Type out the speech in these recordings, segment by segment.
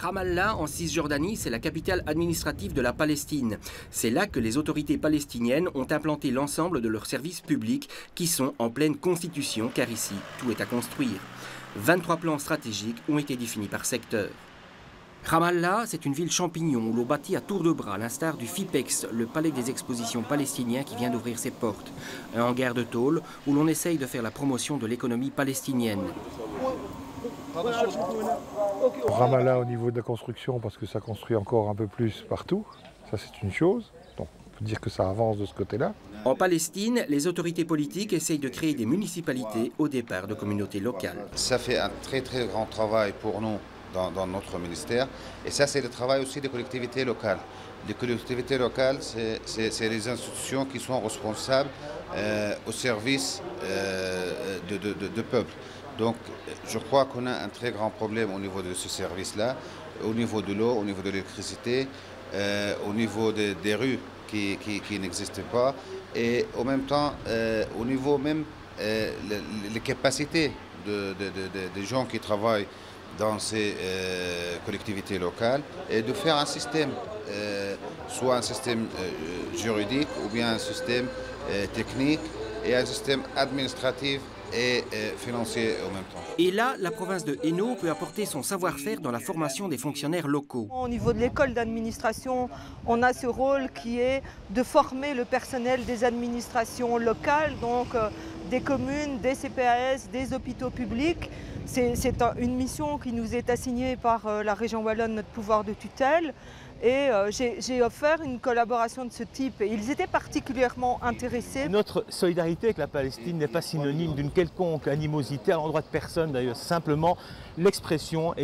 Ramallah, en Cisjordanie, c'est la capitale administrative de la Palestine. C'est là que les autorités palestiniennes ont implanté l'ensemble de leurs services publics qui sont en pleine constitution, car ici, tout est à construire. 23 plans stratégiques ont été définis par secteur. Ramallah, c'est une ville champignon où l'on bâtit à tour de bras, à l'instar du FIPEX, le palais des expositions palestinien qui vient d'ouvrir ses portes. Un hangar de tôle où l'on essaye de faire la promotion de l'économie palestinienne. Ramallah au niveau de la construction, parce que ça construit encore un peu plus partout, ça c'est une chose. Donc on peut dire que ça avance de ce côté-là. En Palestine, les autorités politiques essayent de créer des municipalités au départ de communautés locales. Ça fait un très grand travail pour nous dans notre ministère. Et ça, c'est le travail aussi des collectivités locales. Les collectivités locales, c'est les institutions qui sont responsables au service de peuple. Donc, je crois qu'on a un très grand problème au niveau de ce service-là, au niveau de l'eau, au niveau de l'électricité, au niveau des rues qui n'existent pas, et en même temps, au niveau même les capacités des gens qui travaillent dans ces collectivités locales, et de faire un système, soit un système juridique ou bien un système technique et un système administratif et financier en même temps. Et là, la province de Hainaut peut apporter son savoir-faire dans la formation des fonctionnaires locaux. Au niveau de l'école d'administration, on a ce rôle qui est de former le personnel des administrations locales, donc des communes, des CPAS, des hôpitaux publics. C'est une mission qui nous est assignée par la région wallonne, notre pouvoir de tutelle. Et j'ai offert une collaboration de ce type et ils étaient particulièrement intéressés. Notre solidarité avec la Palestine n'est pas synonyme d'une quelconque animosité à l'endroit de personne d'ailleurs, c'est simplement l'expression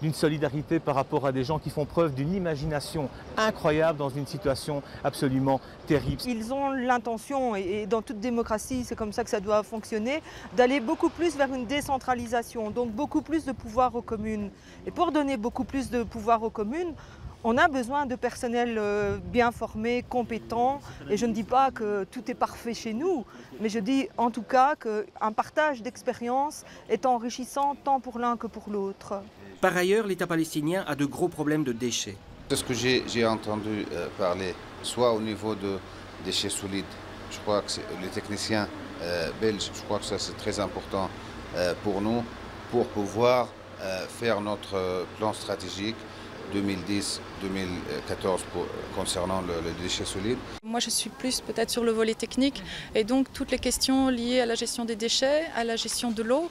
d'une solidarité par rapport à des gens qui font preuve d'une imagination incroyable dans une situation absolument terrible. Ils ont l'intention, et dans toute démocratie c'est comme ça que ça doit fonctionner, d'aller beaucoup plus vers une décentralisation, donc beaucoup plus de pouvoir aux communes. Et pour donner beaucoup plus de pouvoir aux communes, on a besoin de personnel bien formé, compétent, et je ne dis pas que tout est parfait chez nous, mais je dis en tout cas qu'un partage d'expérience est enrichissant tant pour l'un que pour l'autre. Par ailleurs, l'État palestinien a de gros problèmes de déchets. C'est ce que j'ai entendu parler, soit au niveau de déchets solides. Je crois que les techniciens belges, je crois que ça c'est très important pour nous, pour pouvoir faire notre plan stratégique 2010-2014 concernant le déchet solide. Moi je suis plus peut-être sur le volet technique et donc toutes les questions liées à la gestion des déchets, à la gestion de l'eau,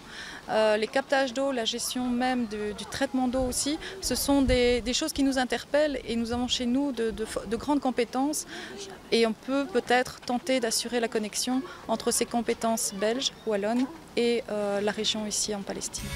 les captages d'eau, la gestion même du traitement d'eau aussi, ce sont des choses qui nous interpellent et nous avons chez nous de grandes compétences et on peut peut-être tenter d'assurer la connexion entre ces compétences belges, wallonnes et la région ici en Palestine.